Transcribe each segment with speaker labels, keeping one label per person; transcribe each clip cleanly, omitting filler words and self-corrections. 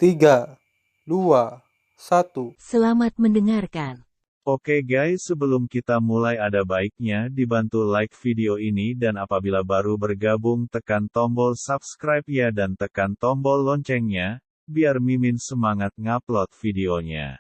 Speaker 1: 3, 2, 1.
Speaker 2: Selamat mendengarkan.
Speaker 3: Oke guys, sebelum kita mulai ada baiknya dibantu like video ini dan apabila baru bergabung tekan tombol subscribe ya dan tekan tombol loncengnya, biar Mimin semangat ngupload videonya.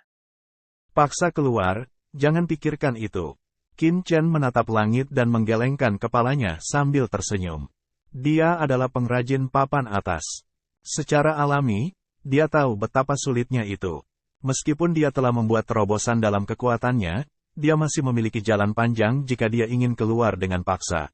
Speaker 3: Paksa keluar, jangan pikirkan itu. Qin Chen menatap langit dan menggelengkan kepalanya sambil tersenyum. Dia adalah pengrajin papan atas. Secara alami, dia tahu betapa sulitnya itu. Meskipun dia telah membuat terobosan dalam kekuatannya, dia masih memiliki jalan panjang jika dia ingin keluar dengan paksa.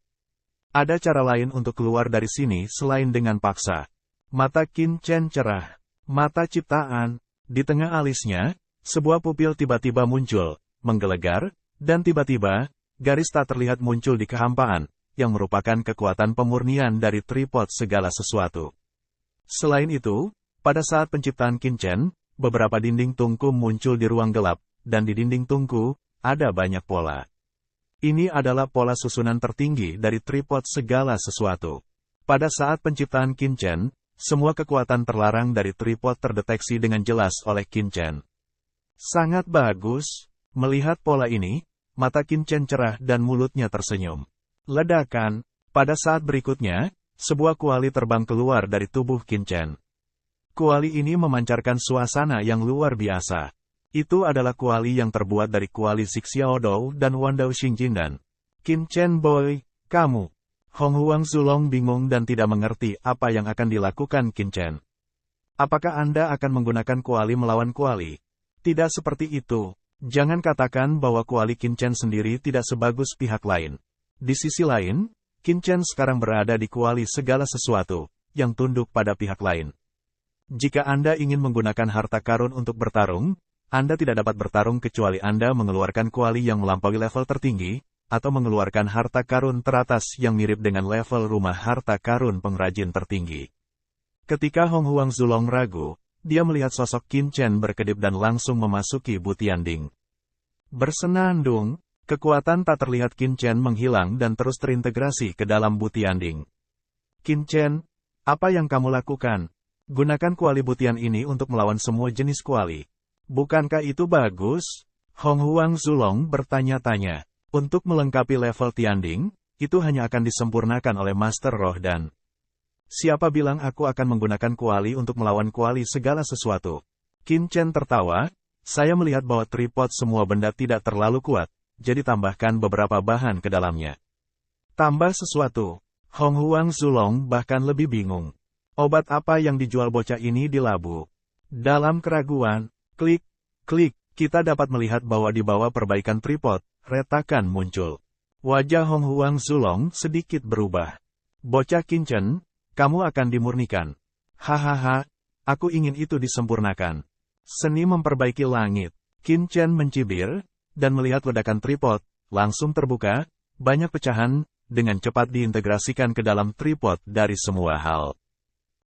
Speaker 3: Ada cara lain untuk keluar dari sini selain dengan paksa. Mata Qin Chen cerah. Mata ciptaan. Di tengah alisnya, sebuah pupil tiba-tiba muncul, menggelegar, dan tiba-tiba, garis tak terlihat muncul di kehampaan, yang merupakan kekuatan pemurnian dari tripod segala sesuatu. Selain itu, pada saat penciptaan Qin Chen, beberapa dinding tungku muncul di ruang gelap, dan di dinding tungku, ada banyak pola. Ini adalah pola susunan tertinggi dari tripod segala sesuatu. Pada saat penciptaan Qin Chen, semua kekuatan terlarang dari tripod terdeteksi dengan jelas oleh Qin Chen. Sangat bagus. Melihat pola ini, mata Qin Chen cerah dan mulutnya tersenyum. Ledakan. Pada saat berikutnya, sebuah kuali terbang keluar dari tubuh Qin Chen. Kuali ini memancarkan suasana yang luar biasa. Itu adalah kuali yang terbuat dari kuali Xiaodou dan Wandao Xingjindan. Qin Chen boy, kamu. Hong Huang Zulong bingung dan tidak mengerti apa yang akan dilakukan Qin Chen. Apakah Anda akan menggunakan kuali melawan kuali? Tidak seperti itu. Jangan katakan bahwa kuali Qin Chen sendiri tidak sebagus pihak lain. Di sisi lain, Qin Chen sekarang berada di kuali segala sesuatu, yang tunduk pada pihak lain. Jika Anda ingin menggunakan harta karun untuk bertarung, Anda tidak dapat bertarung kecuali Anda mengeluarkan kuali yang melampaui level tertinggi, atau mengeluarkan harta karun teratas yang mirip dengan level rumah harta karun pengrajin tertinggi. Ketika Hong Huang Zulong ragu, dia melihat sosok Qin Chen berkedip dan langsung memasuki Butianding. Bersenandung, kekuatan tak terlihat Qin Chen menghilang dan terus terintegrasi ke dalam Butianding. Qin Chen, apa yang kamu lakukan? Gunakan kuali butian ini untuk melawan semua jenis kuali. Bukankah itu bagus? Hong Huang Zulong bertanya-tanya. Untuk melengkapi level Tianding, itu hanya akan disempurnakan oleh Master Roh dan... Siapa bilang aku akan menggunakan kuali untuk melawan kuali segala sesuatu? Qin Chen tertawa, saya melihat bahwa tripod semua benda tidak terlalu kuat, jadi tambahkan beberapa bahan ke dalamnya. Tambah sesuatu. Hong Huang Zulong bahkan lebih bingung. Obat apa yang dijual bocah ini di labu? Dalam keraguan, klik, kita dapat melihat bahwa di bawah perbaikan tripod, retakan muncul. Wajah Hong Huang Zulong sedikit berubah. Bocah Qin Chen, kamu akan dimurnikan. Hahaha, aku ingin itu disempurnakan. Seni memperbaiki langit. Qin Chen mencibir, dan melihat ledakan tripod, langsung terbuka, banyak pecahan, dengan cepat diintegrasikan ke dalam tripod dari semua hal.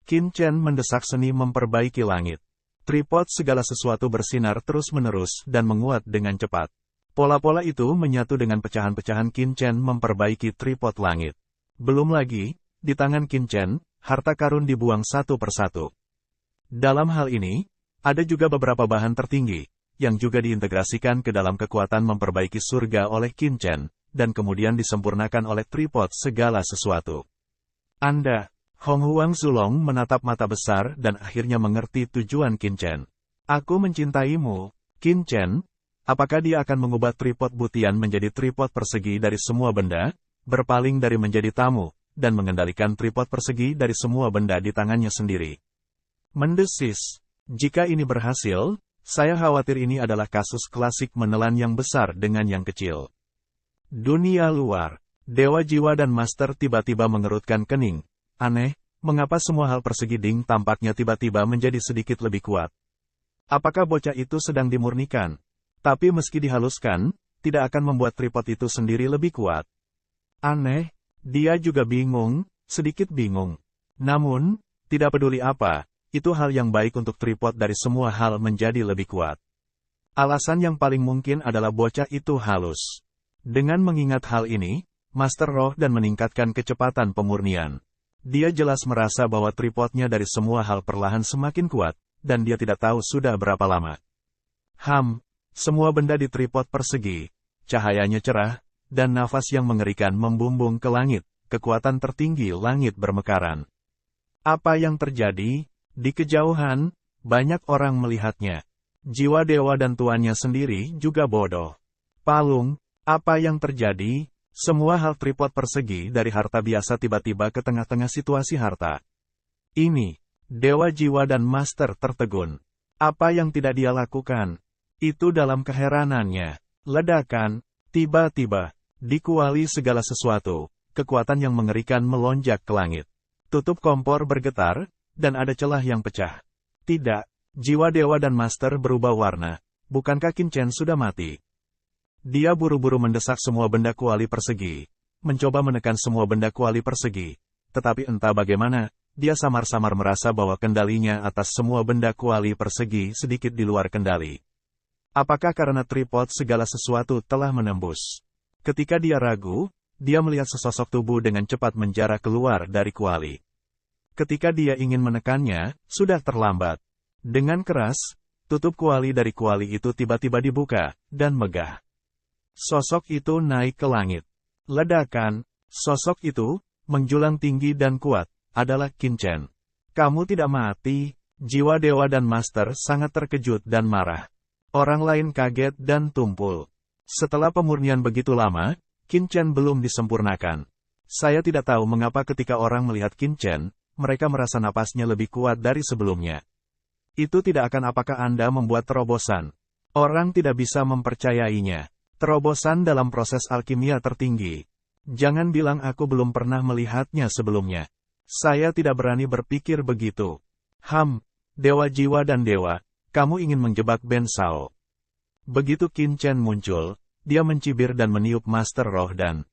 Speaker 3: Qin Chen mendesak seni memperbaiki langit. Tripod segala sesuatu bersinar terus-menerus dan menguat dengan cepat. Pola-pola itu menyatu dengan pecahan-pecahan Qin Chen memperbaiki tripod langit. Belum lagi, di tangan Qin Chen, harta karun dibuang satu persatu. Dalam hal ini, ada juga beberapa bahan tertinggi, yang juga diintegrasikan ke dalam kekuatan memperbaiki surga oleh Qin Chen, dan kemudian disempurnakan oleh tripod segala sesuatu. Anda... Hong Huang Zulong menatap mata besar dan akhirnya mengerti tujuan Qin Chen. Aku mencintaimu, Qin Chen. Apakah dia akan mengubah tripod butian menjadi tripod persegi dari semua benda, berpaling dari menjadi tamu, dan mengendalikan tripod persegi dari semua benda di tangannya sendiri? Mendesis. Jika ini berhasil, saya khawatir ini adalah kasus klasik menelan yang besar dengan yang kecil. Dunia luar. Dewa Jiwa dan Master tiba-tiba mengerutkan kening. Aneh, mengapa semua hal persegi ding tampaknya tiba-tiba menjadi sedikit lebih kuat? Apakah bocah itu sedang dimurnikan? Tapi meski dihaluskan, tidak akan membuat tripod itu sendiri lebih kuat. Aneh, dia juga bingung, sedikit bingung. Namun, tidak peduli apa, itu hal yang baik untuk tripod dari semua hal menjadi lebih kuat. Alasan yang paling mungkin adalah bocah itu halus. Dengan mengingat hal ini, Master Roh dan meningkatkan kecepatan pemurnian. Dia jelas merasa bahwa tripodnya dari semua hal perlahan semakin kuat, dan dia tidak tahu sudah berapa lama. Semua benda di tripod persegi, cahayanya cerah, dan nafas yang mengerikan membumbung ke langit, kekuatan tertinggi langit bermekaran. Apa yang terjadi? Di kejauhan, banyak orang melihatnya. Jiwa dewa dan tuannya sendiri juga bodoh. Palung, apa yang terjadi? Semua hal tripod persegi dari harta biasa tiba-tiba ke tengah-tengah situasi harta. Ini, dewa jiwa dan master tertegun. Apa yang tidak dia lakukan? Itu dalam keheranannya. Ledakan, tiba-tiba, dikuali segala sesuatu, kekuatan yang mengerikan melonjak ke langit. Tutup kompor bergetar, dan ada celah yang pecah. Tidak, jiwa dewa dan master berubah warna. Bukankah Qin Chen sudah mati? Dia buru-buru mendesak semua benda kuali persegi, mencoba menekan semua benda kuali persegi. Tetapi entah bagaimana, dia samar-samar merasa bahwa kendalinya atas semua benda kuali persegi sedikit di luar kendali. Apakah karena tripod segala sesuatu telah menembus? Ketika dia ragu, dia melihat sesosok tubuh dengan cepat menjara keluar dari kuali. Ketika dia ingin menekannya, sudah terlambat. Dengan keras, tutup kuali dari kuali itu tiba-tiba dibuka, dan megah. Sosok itu naik ke langit. Ledakan, sosok itu, menjulang tinggi dan kuat, adalah Qin Chen. Kamu tidak mati, jiwa dewa dan master sangat terkejut dan marah. Orang lain kaget dan tumpul. Setelah pemurnian begitu lama, Qin Chen belum disempurnakan. Saya tidak tahu mengapa ketika orang melihat Qin Chen, mereka merasa napasnya lebih kuat dari sebelumnya. Itu tidak akan apakah Anda membuat terobosan. Orang tidak bisa mempercayainya. Terobosan dalam proses alkimia tertinggi. Jangan bilang aku belum pernah melihatnya sebelumnya. Saya tidak berani berpikir begitu. Dewa jiwa dan dewa, kamu ingin menjebak Ben Shao. Begitu Qin Chen muncul, dia mencibir dan meniup master roh dan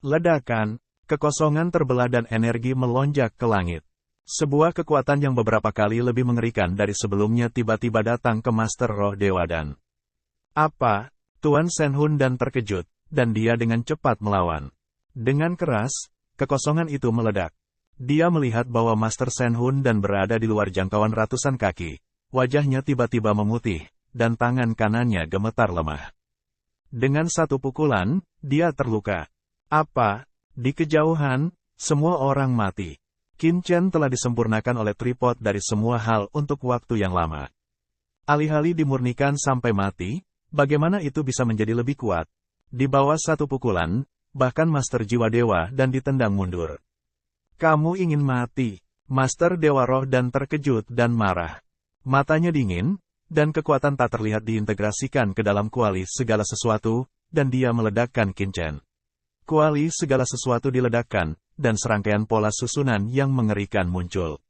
Speaker 3: ledakan, kekosongan terbelah dan energi melonjak ke langit. Sebuah kekuatan yang beberapa kali lebih mengerikan dari sebelumnya tiba-tiba datang ke master roh dewa dan apa? Tuan Shenhun dan terkejut, dan dia dengan cepat melawan. Dengan keras, kekosongan itu meledak. Dia melihat bahwa Master Shenhun dan berada di luar jangkauan ratusan kaki. Wajahnya tiba-tiba memutih, dan tangan kanannya gemetar lemah. Dengan satu pukulan, dia terluka. Apa? Di kejauhan, semua orang mati. Qin Chen telah disempurnakan oleh tripod dari semua hal untuk waktu yang lama. Alih-alih dimurnikan sampai mati, bagaimana itu bisa menjadi lebih kuat? Di bawah satu pukulan, bahkan Master Jiwa Dewa dan ditendang mundur. Kamu ingin mati? Master Dewa Roh dan terkejut dan marah. Matanya dingin, dan kekuatan tak terlihat diintegrasikan ke dalam kuali segala sesuatu, dan dia meledakkan Qin Chen. Kuali segala sesuatu diledakkan, dan serangkaian pola susunan yang mengerikan muncul.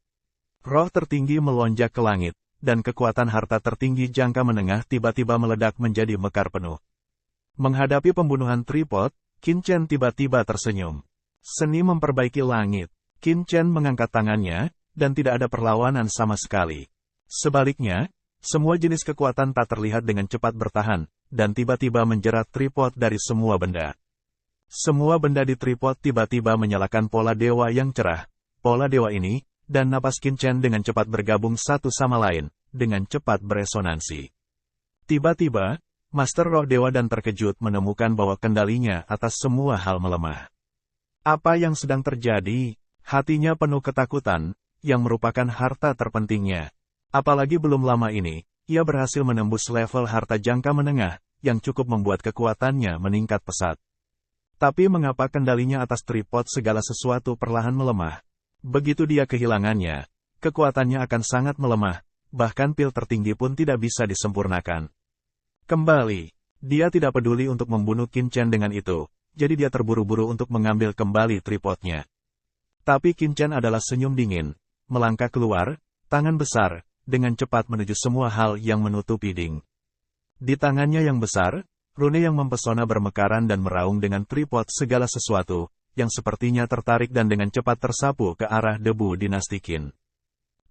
Speaker 3: Roh tertinggi melonjak ke langit, dan kekuatan harta tertinggi jangka menengah tiba-tiba meledak menjadi mekar penuh. Menghadapi pembunuhan tripod, Qin Chen tiba-tiba tersenyum. Seni memperbaiki langit. Qin Chen mengangkat tangannya, dan tidak ada perlawanan sama sekali. Sebaliknya, semua jenis kekuatan tak terlihat dengan cepat bertahan, dan tiba-tiba menjerat tripod dari semua benda. Semua benda di tripod tiba-tiba menyalakan pola dewa yang cerah. Pola dewa ini, dan napas Qin Chen dengan cepat bergabung satu sama lain, dengan cepat beresonansi. Tiba-tiba, Master Roh Dewa dan terkejut menemukan bahwa kendalinya atas semua hal melemah. Apa yang sedang terjadi? Hatinya penuh ketakutan, yang merupakan harta terpentingnya. Apalagi belum lama ini, ia berhasil menembus level harta jangka menengah, yang cukup membuat kekuatannya meningkat pesat. Tapi mengapa kendalinya atas tripod segala sesuatu perlahan melemah? Begitu dia kehilangannya, kekuatannya akan sangat melemah, bahkan pil tertinggi pun tidak bisa disempurnakan. Kembali, dia tidak peduli untuk membunuh Qin Chen dengan itu, jadi dia terburu-buru untuk mengambil kembali tripodnya. Tapi Qin Chen adalah senyum dingin, melangkah keluar, tangan besar, dengan cepat menuju semua hal yang menutupi ding. Di tangannya yang besar, rune yang mempesona bermekaran dan meraung dengan tripod segala sesuatu, yang sepertinya tertarik dan dengan cepat tersapu ke arah debu dinasti Qin.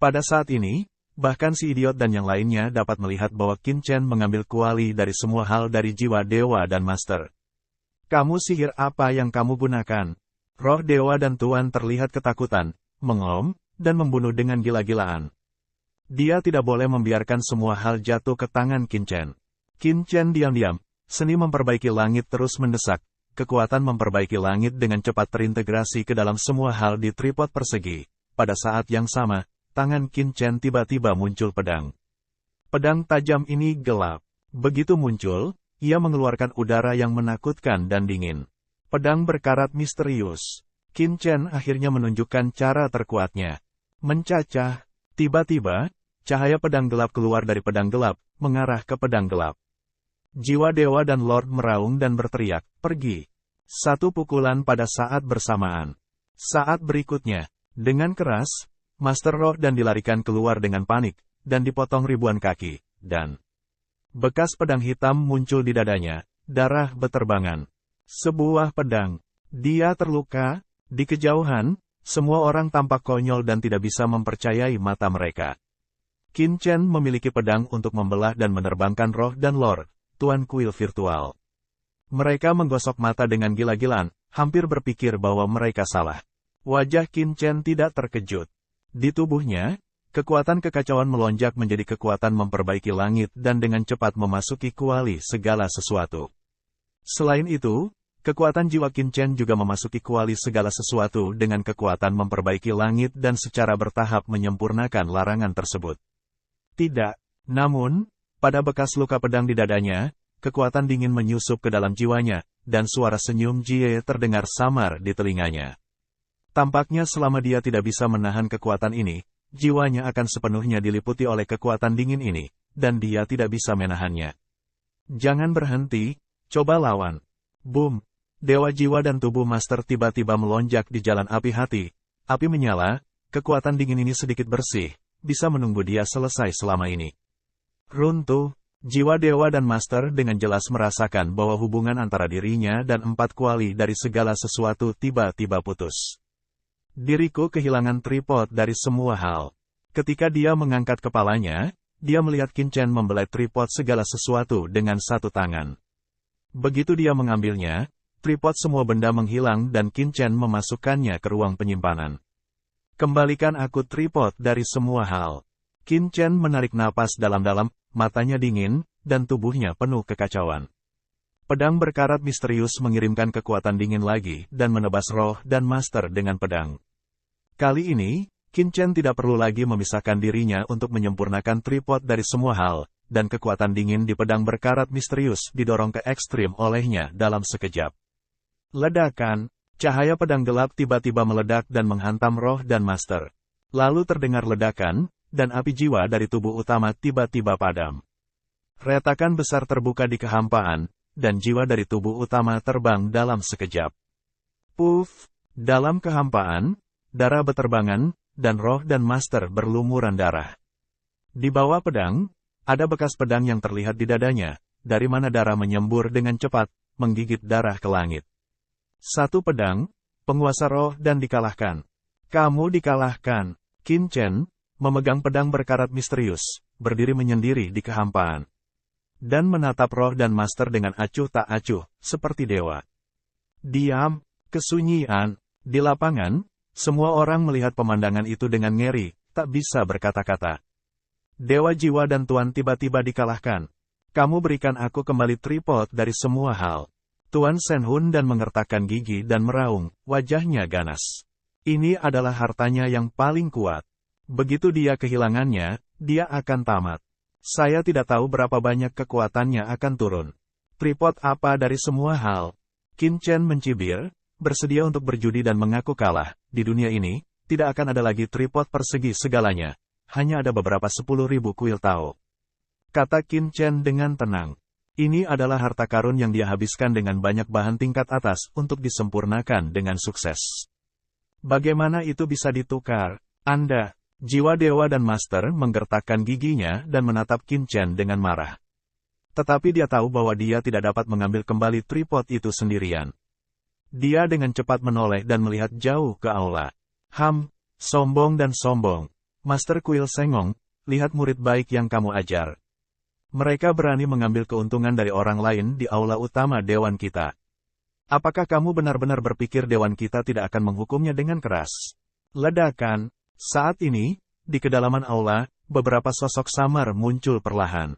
Speaker 3: Pada saat ini, bahkan si idiot dan yang lainnya dapat melihat bahwa Qin Chen mengambil kuali dari semua hal dari jiwa dewa dan master. Kamu sihir apa yang kamu gunakan? Roh dewa dan tuan terlihat ketakutan, mengelom, dan membunuh dengan gila-gilaan. Dia tidak boleh membiarkan semua hal jatuh ke tangan Qin Chen. Qin Chen diam-diam. Seni memperbaiki langit terus mendesak. Kekuatan memperbaiki langit dengan cepat terintegrasi ke dalam semua hal di tripod persegi. Pada saat yang sama, tangan Qin Chen tiba-tiba muncul pedang. Pedang tajam ini gelap. Begitu muncul, ia mengeluarkan udara yang menakutkan dan dingin. Pedang berkarat misterius. Qin Chen akhirnya menunjukkan cara terkuatnya. Mencacah. Tiba-tiba, cahaya pedang gelap keluar dari pedang gelap, mengarah ke pedang gelap. Jiwa dewa dan lord meraung dan berteriak, pergi. Satu pukulan pada saat bersamaan. Saat berikutnya, dengan keras, Master Roh dan dilarikan keluar dengan panik, dan dipotong ribuan kaki, dan bekas pedang hitam muncul di dadanya, darah beterbangan. Sebuah pedang. Dia terluka. Di kejauhan, semua orang tampak konyol dan tidak bisa mempercayai mata mereka. Qin Chen memiliki pedang untuk membelah dan menerbangkan roh dan lord, Tuan Kuil virtual. Mereka menggosok mata dengan gila-gilaan, hampir berpikir bahwa mereka salah. Wajah Qin Chen tidak terkejut. Di tubuhnya, kekuatan kekacauan melonjak menjadi kekuatan memperbaiki langit dan dengan cepat memasuki kuali segala sesuatu. Selain itu, kekuatan jiwa Qin Chen juga memasuki kuali segala sesuatu dengan kekuatan memperbaiki langit dan secara bertahap menyempurnakan larangan tersebut. Tidak. Namun, pada bekas luka pedang di dadanya, kekuatan dingin menyusup ke dalam jiwanya, dan suara senyum Jie terdengar samar di telinganya. Tampaknya selama dia tidak bisa menahan kekuatan ini, jiwanya akan sepenuhnya diliputi oleh kekuatan dingin ini, dan dia tidak bisa menahannya. Jangan berhenti, coba lawan. Boom! Dewa jiwa dan tubuh master tiba-tiba melonjak di jalan api hati. Api menyala, kekuatan dingin ini sedikit bersih, bisa menunggu dia selesai selama ini. Runtuh, jiwa dewa dan master dengan jelas merasakan bahwa hubungan antara dirinya dan empat kuali dari segala sesuatu tiba-tiba putus. Diriku kehilangan tripod dari semua hal. Ketika dia mengangkat kepalanya, dia melihat Qin Chen membelai tripod segala sesuatu dengan satu tangan. Begitu dia mengambilnya, tripod semua benda menghilang dan Qin Chen memasukkannya ke ruang penyimpanan. Kembalikan aku tripod dari semua hal. Qin Chen menarik napas dalam-dalam, matanya dingin, dan tubuhnya penuh kekacauan. Pedang berkarat misterius mengirimkan kekuatan dingin lagi dan menebas roh dan master dengan pedang. Kali ini, Qin Chen tidak perlu lagi memisahkan dirinya untuk menyempurnakan tripod dari semua hal, dan kekuatan dingin di pedang berkarat misterius didorong ke ekstrim olehnya dalam sekejap. Ledakan, cahaya pedang gelap tiba-tiba meledak dan menghantam roh dan master. Lalu terdengar ledakan, dan api jiwa dari tubuh utama tiba-tiba padam. Retakan besar terbuka di kehampaan, dan jiwa dari tubuh utama terbang dalam sekejap. Puff, dalam kehampaan, darah beterbangan, dan roh dan master berlumuran darah. Di bawah pedang, ada bekas pedang yang terlihat di dadanya, dari mana darah menyembur dengan cepat, menggigit darah ke langit. Satu pedang, penguasa roh dan dikalahkan. Kamu dikalahkan. Qin Chen, memegang pedang berkarat misterius, berdiri menyendiri di kehampaan. Dan menatap roh dan master dengan acuh tak acuh, seperti dewa. Diam, kesunyian. Di lapangan, semua orang melihat pemandangan itu dengan ngeri, tak bisa berkata-kata. Dewa jiwa dan tuan tiba-tiba dikalahkan. Kamu berikan aku kembali tripod dari semua hal. Tuan Shenhun dan mengertakkan gigi dan meraung, wajahnya ganas. Ini adalah hartanya yang paling kuat. Begitu dia kehilangannya, dia akan tamat. Saya tidak tahu berapa banyak kekuatannya akan turun. Tripod apa dari semua hal? Qin Chen mencibir, bersedia untuk berjudi dan mengaku kalah. Di dunia ini, tidak akan ada lagi tripod persegi segalanya. Hanya ada beberapa 10.000 kuil Tao. Kata Qin Chen dengan tenang. Ini adalah harta karun yang dia habiskan dengan banyak bahan tingkat atas untuk disempurnakan dengan sukses. Bagaimana itu bisa ditukar? Anda, jiwa dewa dan master menggertakkan giginya dan menatap Qin Chen dengan marah. Tetapi dia tahu bahwa dia tidak dapat mengambil kembali tripod itu sendirian. Dia dengan cepat menoleh dan melihat jauh ke aula. Sombong dan sombong. Master Kuil Sengong, lihat murid baik yang kamu ajar. Mereka berani mengambil keuntungan dari orang lain di aula utama dewan kita. Apakah kamu benar-benar berpikir dewan kita tidak akan menghukumnya dengan keras? Ledakan. Saat ini, di kedalaman aula, beberapa sosok samar muncul perlahan.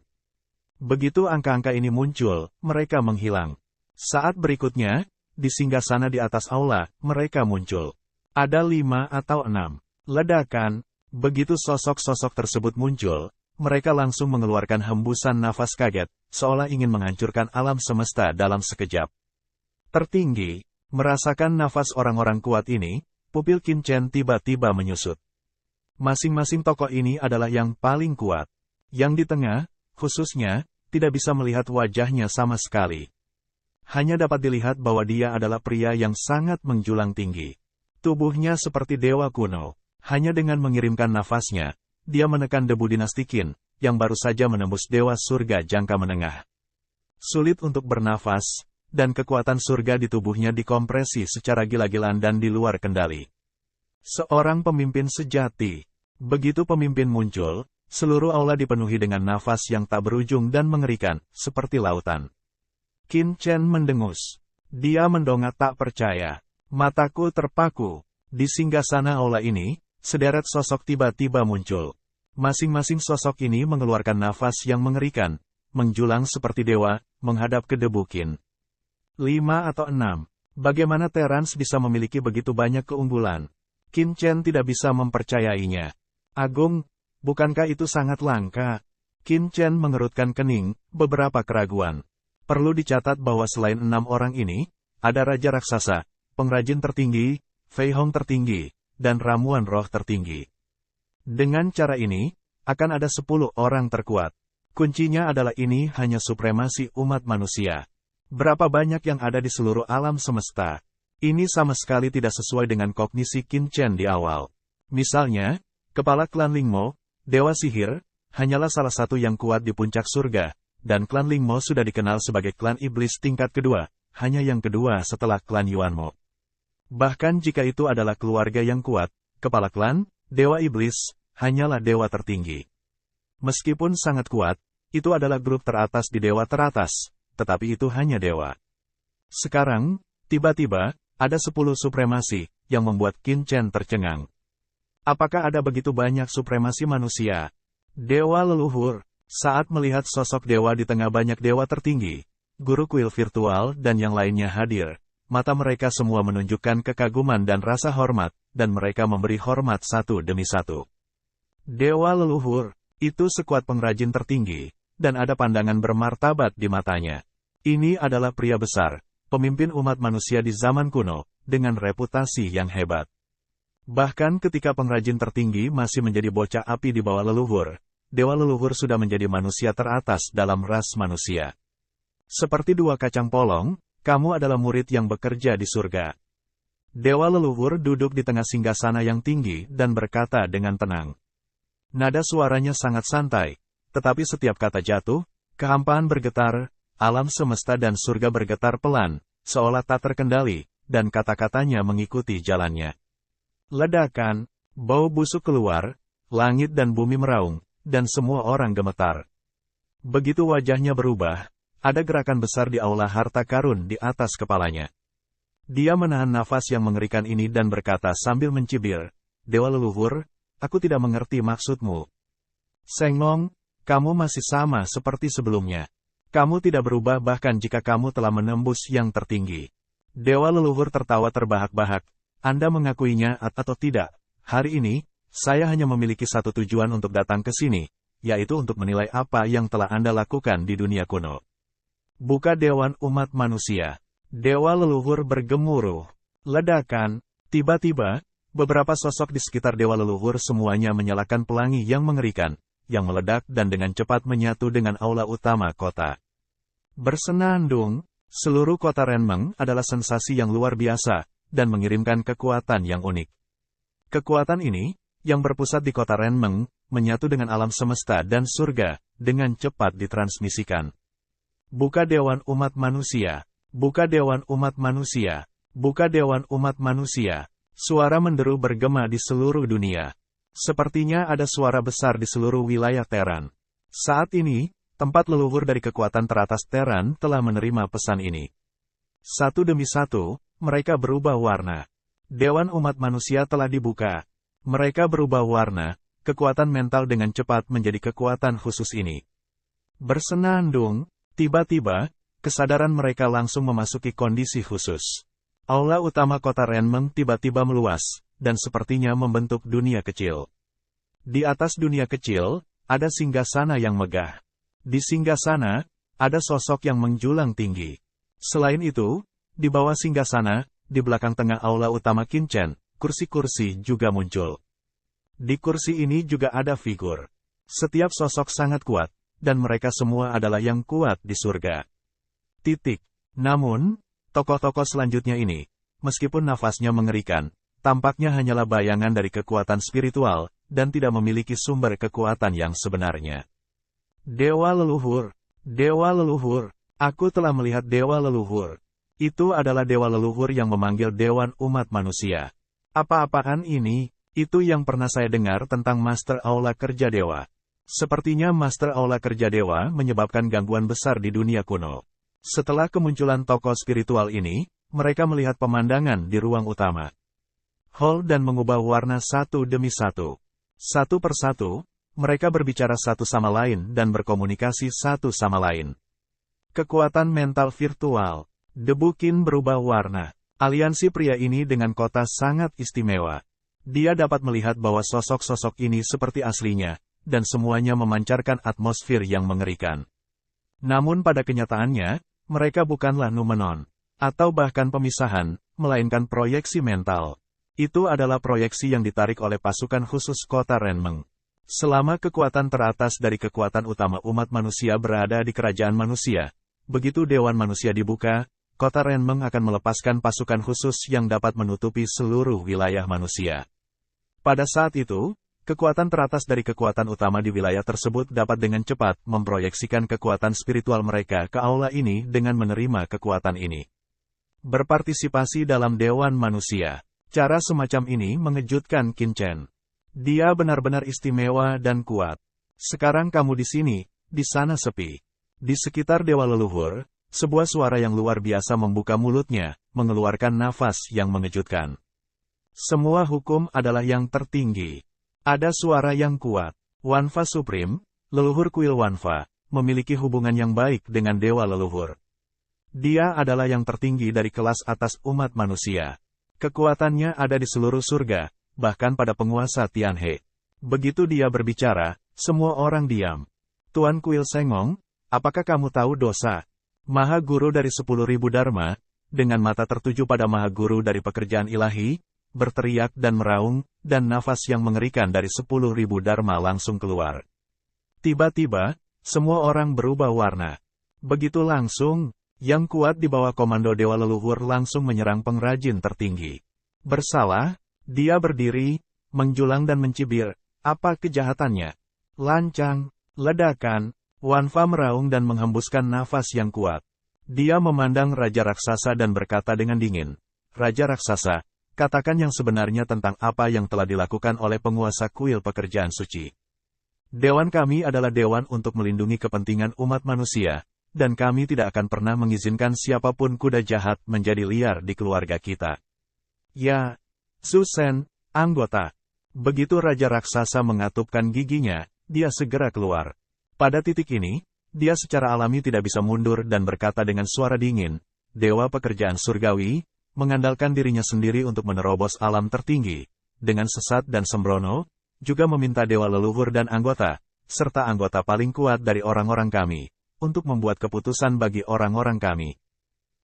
Speaker 3: Begitu angka-angka ini muncul, mereka menghilang. Saat berikutnya, di singgasana di atas aula, mereka muncul. Ada 5 atau 6. Ledakan. Begitu sosok-sosok tersebut muncul, mereka langsung mengeluarkan hembusan nafas kaget, seolah ingin menghancurkan alam semesta dalam sekejap. Tertinggi, merasakan nafas orang-orang kuat ini, pupil Qin Chen tiba-tiba menyusut. Masing-masing tokoh ini adalah yang paling kuat. Yang di tengah, khususnya, tidak bisa melihat wajahnya sama sekali. Hanya dapat dilihat bahwa dia adalah pria yang sangat menjulang tinggi. Tubuhnya seperti dewa kuno. Hanya dengan mengirimkan nafasnya, dia menekan debu dinasti Qin, yang baru saja menembus dewa surga jangka menengah. Sulit untuk bernafas, dan kekuatan surga di tubuhnya dikompresi secara gila-gilaan dan di luar kendali. Seorang pemimpin sejati. Begitu pemimpin muncul, seluruh aula dipenuhi dengan nafas yang tak berujung dan mengerikan, seperti lautan. Qin Chen mendengus. Dia mendongak tak percaya. Mataku terpaku. Di singgasana aula ini, sederet sosok tiba-tiba muncul. Masing-masing sosok ini mengeluarkan nafas yang mengerikan, menjulang seperti dewa, menghadap ke debu Qin. 5 atau 6. Bagaimana Terrans bisa memiliki begitu banyak keunggulan? Qin Chen tidak bisa mempercayainya. Agung, bukankah itu sangat langka? Qin Chen mengerutkan kening, beberapa keraguan. Perlu dicatat bahwa selain 6 orang ini, ada Raja Raksasa, pengrajin tertinggi, Fei Hong tertinggi, dan ramuan roh tertinggi. Dengan cara ini, akan ada 10 orang terkuat. Kuncinya adalah ini hanya supremasi umat manusia. Berapa banyak yang ada di seluruh alam semesta? Ini sama sekali tidak sesuai dengan kognisi Qin Chen di awal. Misalnya, kepala klan Lingmo, Dewa Sihir, hanyalah salah satu yang kuat di puncak surga, dan klan Lingmo sudah dikenal sebagai klan iblis tingkat kedua, hanya yang kedua setelah klan Yuanmo. Bahkan jika itu adalah keluarga yang kuat, kepala klan, Dewa Iblis, hanyalah dewa tertinggi. Meskipun sangat kuat, itu adalah grup teratas di dewa teratas, tetapi itu hanya dewa. Sekarang, tiba-tiba, ada 10 supremasi, yang membuat Qin Chen tercengang. Apakah ada begitu banyak supremasi manusia? Dewa leluhur, saat melihat sosok dewa di tengah banyak dewa tertinggi, guru kuil virtual dan yang lainnya hadir, mata mereka semua menunjukkan kekaguman dan rasa hormat, dan mereka memberi hormat satu demi satu. Dewa leluhur, itu sekuat pengrajin tertinggi, dan ada pandangan bermartabat di matanya. Ini adalah pria besar, pemimpin umat manusia di zaman kuno, dengan reputasi yang hebat. Bahkan ketika pengrajin tertinggi masih menjadi bocah api di bawah leluhur, dewa leluhur sudah menjadi manusia teratas dalam ras manusia. Seperti 2 kacang polong, kamu adalah murid yang bekerja di surga. Dewa leluhur duduk di tengah singgasana yang tinggi dan berkata dengan tenang. Nada suaranya sangat santai, tetapi setiap kata jatuh, kehampaan bergetar, alam semesta dan surga bergetar pelan, seolah tak terkendali, dan kata-katanya mengikuti jalannya. Ledakan, bau busuk keluar, langit dan bumi meraung, dan semua orang gemetar. Begitu wajahnya berubah, ada gerakan besar di aula harta karun di atas kepalanya. Dia menahan nafas yang mengerikan ini dan berkata sambil mencibir, Dewa leluhur, aku tidak mengerti maksudmu. Senglong, kamu masih sama seperti sebelumnya. Kamu tidak berubah bahkan jika kamu telah menembus yang tertinggi. Dewa leluhur tertawa terbahak-bahak. Anda mengakuinya atau tidak? Hari ini, saya hanya memiliki satu tujuan untuk datang ke sini, yaitu untuk menilai apa yang telah Anda lakukan di dunia kuno. Buka Dewan Umat Manusia. Dewa leluhur bergemuruh. Ledakan. Tiba-tiba, beberapa sosok di sekitar dewa leluhur semuanya menyalakan pelangi yang mengerikan, yang meledak dan dengan cepat menyatu dengan aula utama kota. Bersenandung, seluruh kota Renmeng adalah sensasi yang luar biasa, dan mengirimkan kekuatan yang unik. Kekuatan ini, yang berpusat di kota Renmeng, menyatu dengan alam semesta dan surga, dengan cepat ditransmisikan. Buka Dewan Umat Manusia. Buka Dewan Umat Manusia. Buka Dewan Umat Manusia. Suara menderu bergema di seluruh dunia. Sepertinya ada suara besar di seluruh wilayah Terran. Saat ini, tempat leluhur dari kekuatan teratas Terran telah menerima pesan ini. Satu demi satu, mereka berubah warna. Dewan Umat Manusia telah dibuka. Mereka berubah warna, kekuatan mental dengan cepat menjadi kekuatan khusus ini. Bersenandung, tiba-tiba, kesadaran mereka langsung memasuki kondisi khusus. Aula utama kota Renmeng tiba-tiba meluas, dan sepertinya membentuk dunia kecil. Di atas dunia kecil, ada singgasana yang megah. Di singgasana, ada sosok yang menjulang tinggi. Selain itu, di bawah singgasana, di belakang tengah aula utama Kinchen, kursi-kursi juga muncul. Di kursi ini juga ada figur. Setiap sosok sangat kuat, dan mereka semua adalah yang kuat di surga. Namun, tokoh-tokoh selanjutnya ini, meskipun nafasnya mengerikan, tampaknya hanyalah bayangan dari kekuatan spiritual, dan tidak memiliki sumber kekuatan yang sebenarnya. Dewa leluhur, aku telah melihat dewa leluhur. Itu adalah dewa leluhur yang memanggil dewan umat manusia. Apa-apaan ini? Itu yang pernah saya dengar tentang Master Aula Kerja Dewa. Sepertinya Master Aula Kerja Dewa menyebabkan gangguan besar di dunia kuno. Setelah kemunculan tokoh spiritual ini, mereka melihat pemandangan di ruang utama hall dan mengubah warna satu demi satu. Satu persatu, mereka berbicara satu sama lain dan berkomunikasi satu sama lain. Kekuatan mental virtual. Debu Qin berubah warna. Aliansi pria ini dengan kota sangat istimewa. Dia dapat melihat bahwa sosok-sosok ini seperti aslinya, dan semuanya memancarkan atmosfer yang mengerikan. Namun pada kenyataannya, mereka bukanlah Numenon, atau bahkan pemisahan, melainkan proyeksi mental. Itu adalah proyeksi yang ditarik oleh pasukan khusus kota Renmeng. Selama kekuatan teratas dari kekuatan utama umat manusia berada di kerajaan manusia, begitu Dewan Manusia dibuka, kota Renmeng akan melepaskan pasukan khusus yang dapat menutupi seluruh wilayah manusia. Pada saat itu, kekuatan teratas dari kekuatan utama di wilayah tersebut dapat dengan cepat memproyeksikan kekuatan spiritual mereka ke aula ini dengan menerima kekuatan ini. Berpartisipasi dalam Dewan Manusia. Cara semacam ini mengejutkan Kinchen. Dia benar-benar istimewa dan kuat. Sekarang kamu di sini, di sana sepi. Di sekitar dewa leluhur, sebuah suara yang luar biasa membuka mulutnya, mengeluarkan nafas yang mengejutkan. Semua hukum adalah yang tertinggi. Ada suara yang kuat. Wanfa Supreme, leluhur kuil Wanfa, memiliki hubungan yang baik dengan dewa leluhur. Dia adalah yang tertinggi dari kelas atas umat manusia. Kekuatannya ada di seluruh surga, bahkan pada penguasa Tianhe. Begitu dia berbicara, semua orang diam. Tuan Kuil Sengong, apakah kamu tahu dosa? Maha Guru dari 10.000 Dharma, dengan mata tertuju pada Maha Guru dari pekerjaan ilahi, berteriak dan meraung, dan nafas yang mengerikan dari 10.000 Dharma langsung keluar. Tiba-tiba, semua orang berubah warna. Begitu langsung, yang kuat di bawah komando Dewa Leluhur langsung menyerang pengrajin tertinggi. Bersalah, dia berdiri, menjulang dan mencibir. Apa kejahatannya? Lancang, ledakan, Wanfa meraung dan menghembuskan nafas yang kuat. Dia memandang Raja Raksasa dan berkata dengan dingin, Raja Raksasa, katakan yang sebenarnya tentang apa yang telah dilakukan oleh penguasa kuil pekerjaan suci. Dewan kami adalah dewan untuk melindungi kepentingan umat manusia, dan kami tidak akan pernah mengizinkan siapapun kuda jahat menjadi liar di keluarga kita. Ya, Susen, anggota. Begitu Raja Raksasa mengatupkan giginya, dia segera keluar. Pada titik ini, dia secara alami tidak bisa mundur dan berkata dengan suara dingin, Dewa pekerjaan surgawi, mengandalkan dirinya sendiri untuk menerobos alam tertinggi, dengan sesat dan sembrono, juga meminta Dewa Leluhur dan anggota, serta anggota paling kuat dari orang-orang kami, untuk membuat keputusan bagi orang-orang kami.